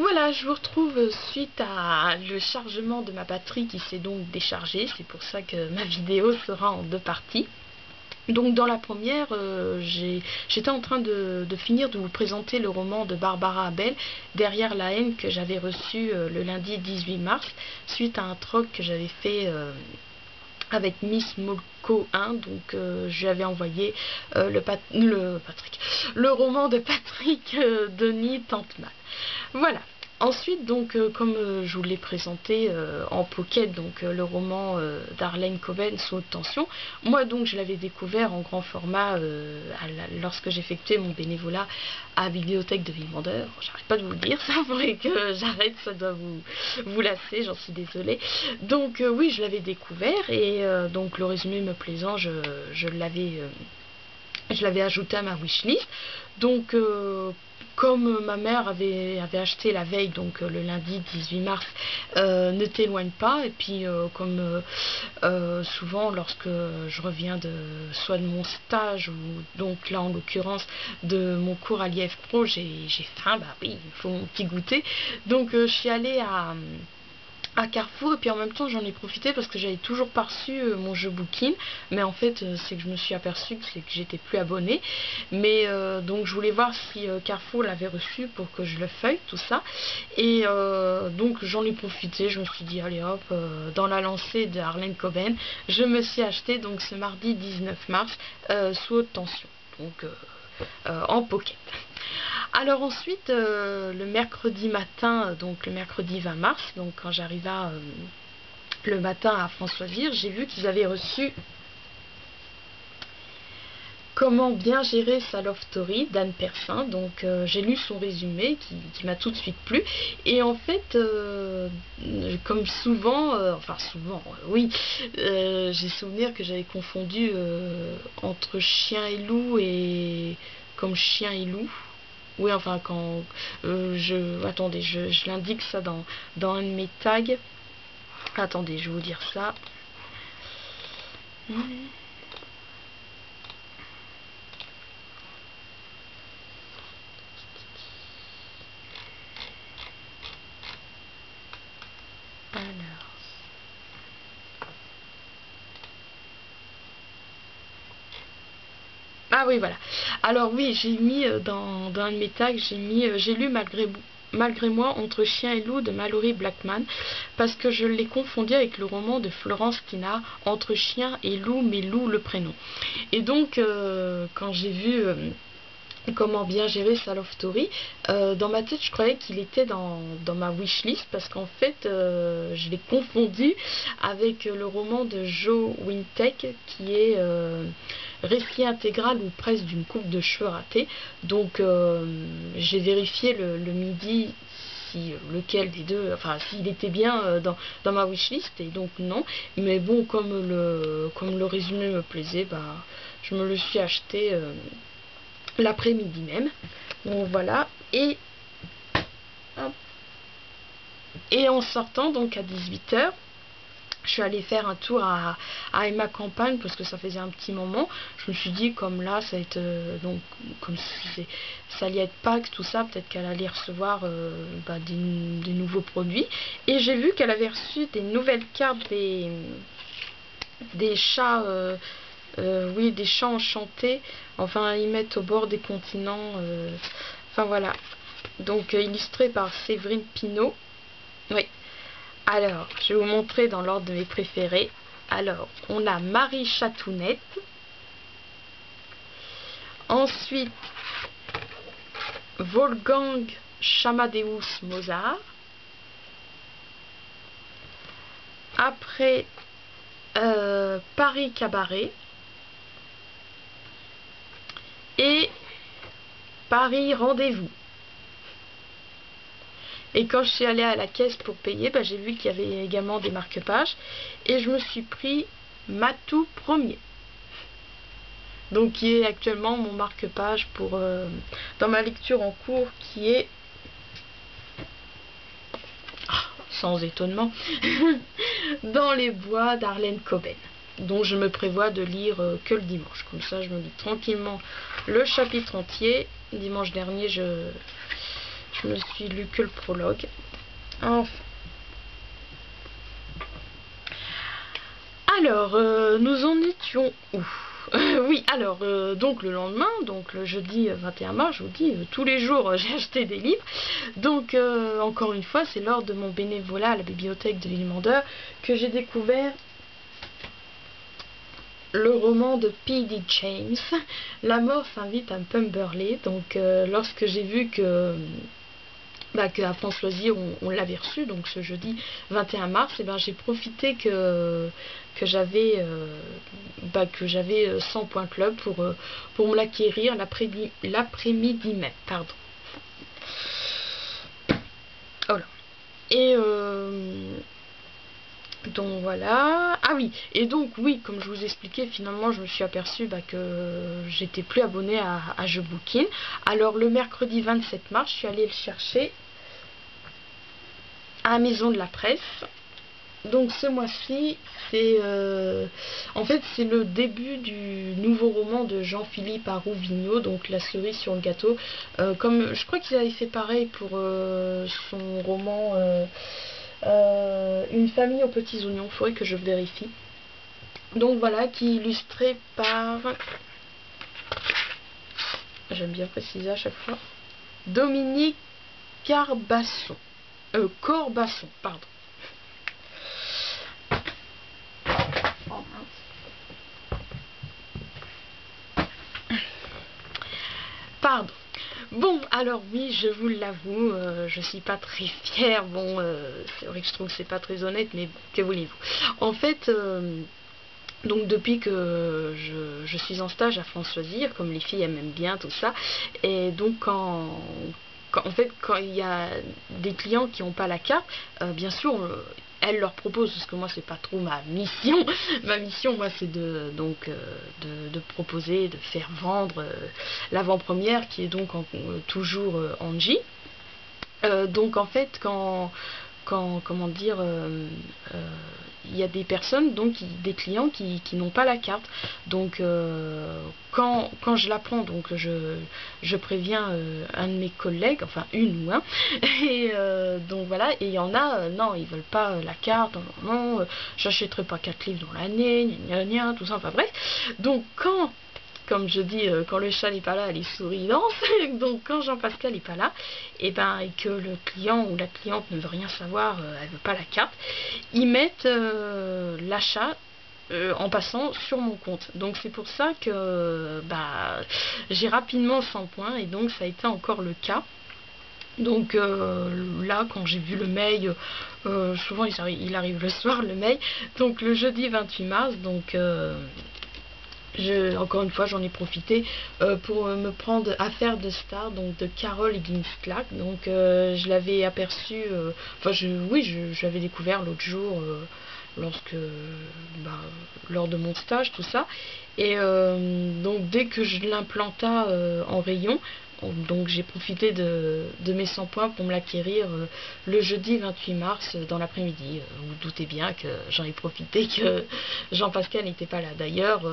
Voilà, je vous retrouve suite à le chargement de ma batterie qui s'est donc déchargée. C'est pour ça que ma vidéo sera en deux parties. Donc dans la première, j'étais en train de finir de vous présenter le roman de Barbara Abel, Derrière la haine, que j'avais reçu le lundi 18 mars, suite à un troc que j'avais fait avec Miss Molko 1. Donc je lui avais envoyé le roman de Patrick Denis Tantemal. Voilà. Ensuite, donc, comme je vous l'ai présenté en pocket, donc le roman d'Arlene Coben, Sous haute tension, moi donc je l'avais découvert en grand format lorsque j'effectuais mon bénévolat à la bibliothèque de Villemandeur. J'arrête pas de vous le dire, ça faudrait que j'arrête, ça doit vous lasser, j'en suis désolée. Donc oui, je l'avais découvert et donc le résumé me plaisant, je l'avais ajouté à ma wishlist. Donc comme ma mère avait acheté la veille, donc le lundi 18 mars, ne t'éloigne pas. Et puis comme souvent lorsque je reviens soit de mon stage, ou donc là en l'occurrence de mon cours à l'IF Pro, j'ai faim, bah oui, il faut mon petit goûter. Donc je suis allée à Carrefour, et puis en même temps j'en ai profité parce que j'avais toujours pas reçu mon jeu Bookin, mais en fait c'est que je me suis aperçue que j'étais plus abonnée, mais donc je voulais voir si Carrefour l'avait reçu pour que je le feuille tout ça, et donc j'en ai profité, je me suis dit allez hop, dans la lancée de Arlene Coben, je me suis acheté donc ce mardi 19 mars Sous haute tension, donc en pocket. Alors ensuite, le mercredi matin, donc le mercredi 20 mars, donc quand j'arriva le matin à Françoisville, j'ai vu qu'ils avaient reçu Comment bien gérer sa love story d'Anne Persin. Donc j'ai lu son résumé qui m'a tout de suite plu, et en fait comme souvent, enfin souvent oui, j'ai souvenir que j'avais confondu entre chien et loup et comme chien et loup. Oui, enfin, quand attendez, je l'indique ça dans un de mes tags. Attendez, je vais vous dire ça. Alors. Ah oui, voilà. Alors oui, j'ai mis dans un de mes tags, j'ai lu Malgré moi entre chien et loup de Mallory Blackman, parce que je l'ai confondu avec le roman de Florence Pina, Entre chien et loup, mais loup le prénom. Et donc quand j'ai vu Comment bien gérer sa love story, dans ma tête je croyais qu'il était dans ma wishlist, parce qu'en fait je l'ai confondu avec le roman de Jo Wintek qui est récit intégral ou presque d'une coupe de cheveux ratés. Donc j'ai vérifié le midi si lequel des deux, enfin s'il était bien dans ma wishlist, et donc non. Mais bon, comme le résumé me plaisait, bah je me le suis acheté l'après-midi même. Donc voilà. Et en sortant donc à 18 h, je suis allée faire un tour à Emma Campagne, parce que ça faisait un petit moment. Je me suis dit, comme là ça va être donc comme si ça allait être Pâques, tout ça, peut-être qu'elle allait recevoir des nouveaux produits. Et j'ai vu qu'elle avait reçu des nouvelles cartes des chats, oui, des chats enchantés. Enfin, ils mettent au bord des continents. Enfin voilà. Donc illustré par Séverine Pinault. Oui. Alors, je vais vous montrer dans l'ordre de mes préférés. Alors, on a Marie Chatounette. Ensuite, Wolfgang Amadeus Mozart. Après, Paris Cabaret. Et Paris Rendez-vous. Et quand je suis allée à la caisse pour payer, j'ai vu qu'il y avait également des marque-pages, et je me suis pris Matou Premier, donc qui est actuellement mon marque-page pour dans ma lecture en cours, qui est sans étonnement Dans les bois d'Arlene Coben, dont je me prévois de lire que le dimanche. Comme ça je me lis tranquillement le chapitre entier. Dimanche dernier je Je me suis lu que le prologue. Enfin. Alors, nous en étions où? Oui, alors, donc le lendemain, donc le jeudi 21 mars, je vous dis, tous les jours, j'ai acheté des livres. Donc, encore une fois, c'est lors de mon bénévolat à la bibliothèque de Villemandeur que j'ai découvert le roman de P.D. James, La mort s'invite à Pemberley. Donc, lorsque j'ai vu que qu'à France Loisirs on l'avait reçu, donc ce jeudi 21 mars, et j'ai profité que j'avais 100 points club pour me l'acquérir l'après-midi même, pardon. Voilà. Et donc voilà. Ah oui, et donc oui, comme je vous expliquais, finalement je me suis aperçue que j'étais plus abonnée à Jeux Bookin. Alors le mercredi 27 mars, je suis allée le chercher à la Maison de la Presse. Donc ce mois-ci, c'est en fait c'est le début du nouveau roman de Jean-Philippe Arouvignaud, donc La cerise sur le gâteau. Comme je crois qu'il avait fait pareil pour son roman Une famille aux petits oignons, il faudrait que je vérifie. Donc voilà, qui est illustré par, j'aime bien préciser à chaque fois, Dominique Corbasson, pardon. Pardon. Bon, alors oui, je vous l'avoue, je suis pas très fière. Bon, c'est vrai que je trouve que c'est pas très honnête, mais que voulez-vous? En fait, donc depuis que je suis en stage à France Loisirs, comme les filles aiment bien tout ça, et donc en fait, quand il y a des clients qui n'ont pas la carte, bien sûr, elle leur propose, parce que moi c'est pas trop ma mission. Ma mission, moi, c'est de proposer, de faire vendre l'avant-première, qui est donc toujours Angie. Donc en fait, comment dire, il y a des personnes, donc des clients qui n'ont pas la carte. Donc quand je la prends, donc je préviens un de mes collègues, enfin une ou un, et donc voilà, et il y en a, non, ils veulent pas la carte, non, j'achèterai pas 4 livres dans l'année, gna gna gna, tout ça, enfin bref. Donc comme je dis, quand le chat n'est pas là, les souris dansent. Donc quand Jean-Pascal n'est pas là, et que le client ou la cliente ne veut rien savoir, elle veut pas la carte, ils mettent l'achat en passant sur mon compte. Donc c'est pour ça que j'ai rapidement 100 points, et donc ça a été encore le cas. Donc là, quand j'ai vu le mail, souvent il arrive le soir, le mail, donc le jeudi 28 mars, donc encore une fois, j'en ai profité pour me prendre Affaire de Star, donc de Carole Ginslack. Donc je l'avais aperçu, oui, je l'avais découvert l'autre jour lors de mon stage, tout ça. Et donc dès que je l'implanta en rayon, donc j'ai profité de mes 100 points pour me l'acquérir le jeudi 28 mars dans l'après-midi. Vous vous doutez bien que j'en ai profité, que Jean-Pascal n'était pas là. D'ailleurs,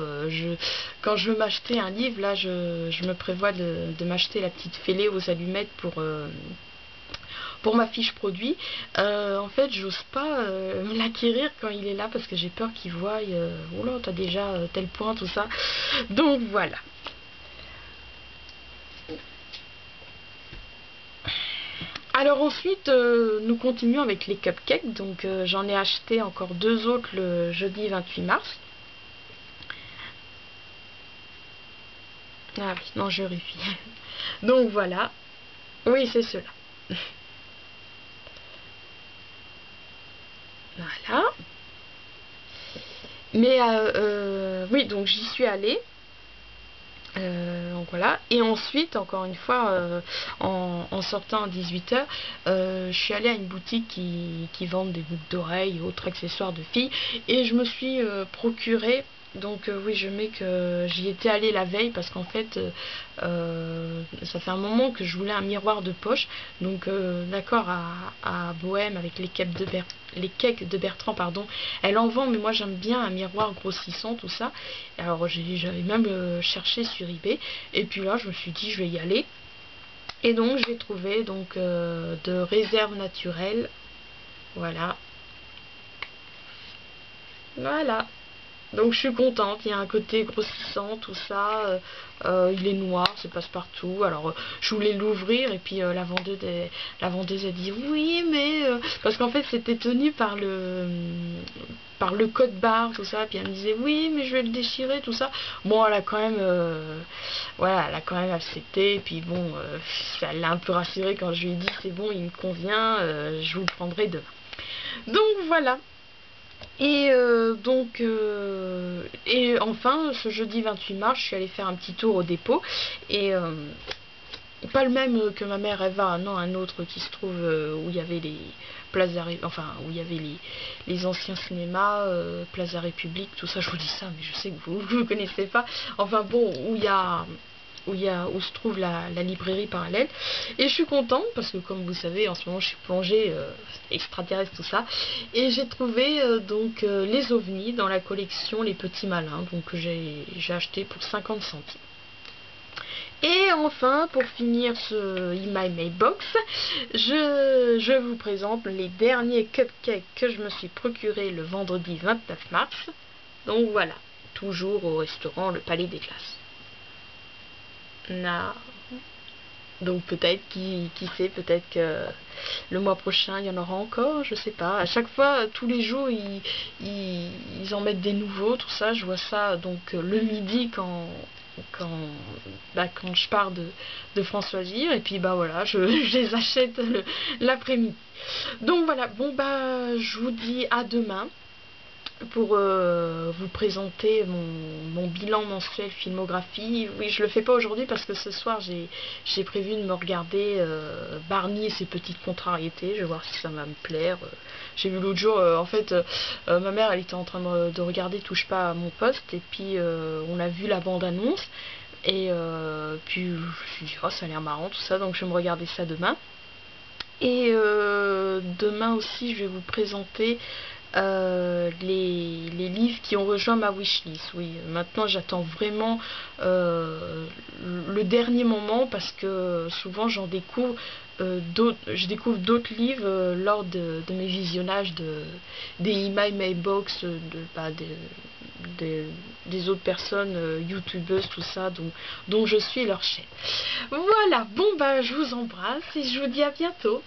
quand je veux m'acheter un livre, là je me prévois de m'acheter la petite fêlée aux allumettes pour ma fiche produit. En fait, j'ose pas me l'acquérir quand il est là, parce que j'ai peur qu'il voie oh là, t'as déjà tel point, tout ça. Donc voilà. Alors ensuite, nous continuons avec les cupcakes. Donc j'en ai acheté encore 2 autres le jeudi 28 mars. Ah oui, non, je vérifie. Donc voilà. Oui, c'est cela. Voilà. Mais oui, donc j'y suis allée. Donc voilà. Et ensuite, encore une fois, en sortant à 18 h, je suis allée à une boutique qui vend des boucles d'oreilles et autres accessoires de filles, et je me suis procuré. Donc oui, je mets que j'y étais allée la veille, parce qu'en fait ça fait un moment que je voulais un miroir de poche. Donc d'accord, à Bohème, avec les cakes de Bertrand, pardon, elle en vend, mais moi j'aime bien un miroir grossissant, tout ça. Alors j'avais même cherché sur eBay, et puis là je me suis dit je vais y aller. Et donc j'ai trouvé donc de réserve naturelle. Voilà. Voilà. Donc je suis contente, il y a un côté grossissant, tout ça, il est noir, ça passe partout. Alors je voulais l'ouvrir et puis la vendeuse a dit oui mais parce qu'en fait c'était tenu par le code barre, tout ça, puis elle me disait oui mais je vais le déchirer, tout ça. Bon elle a quand même voilà, elle a quand même accepté, et puis bon ça l'a un peu rassurée quand je lui ai dit c'est bon il me convient, je vous le prendrai demain. Donc voilà. Et enfin, ce jeudi 28 mars, je suis allée faire un petit tour au dépôt. Et pas le même que ma mère Eva, non, un autre qui se trouve où il y avait les places enfin, où il y avait les anciens cinémas, Plaza République, tout ça. Je vous dis ça, mais je sais que vous ne connaissez pas. Enfin bon, où se trouve la librairie parallèle. Et je suis contente parce que comme vous savez en ce moment je suis plongée extraterrestre tout ça, et j'ai trouvé donc les ovnis dans la collection Les Petits Malins, donc j'ai acheté pour 50 centimes. Et enfin, pour finir ce My May Box, je vous présente les derniers cupcakes que je me suis procuré le vendredi 29 mars. Donc voilà, toujours au restaurant Le Palais des Glaces. Non. Donc peut-être, qui sait, peut-être que le mois prochain il y en aura encore, je sais pas. À chaque fois, tous les jours, ils en mettent des nouveaux, tout ça. Je vois ça donc le midi quand je pars de France Loisirs. Et puis bah voilà, je les achète l'après-midi. Donc voilà, bon bah je vous dis à demain pour vous présenter mon bilan mensuel filmographie. Oui, je le fais pas aujourd'hui parce que ce soir j'ai prévu de me regarder Barney et ses petites contrariétés. Je vais voir si ça va me plaire. J'ai vu l'autre jour, en fait, ma mère elle était en train de regarder Touche pas à mon poste, et puis on a vu la bande-annonce. Et puis je me suis dit, oh, ça a l'air marrant tout ça, donc je vais me regarder ça demain. Et demain aussi, je vais vous présenter les livres qui ont rejoint ma wishlist. Oui, maintenant j'attends vraiment le dernier moment parce que souvent je découvre d'autres livres lors de mes visionnages des My Mailbox des autres personnes, youtubeuses, tout ça, dont je suis leur chaîne. Voilà, bon bah je vous embrasse et je vous dis à bientôt.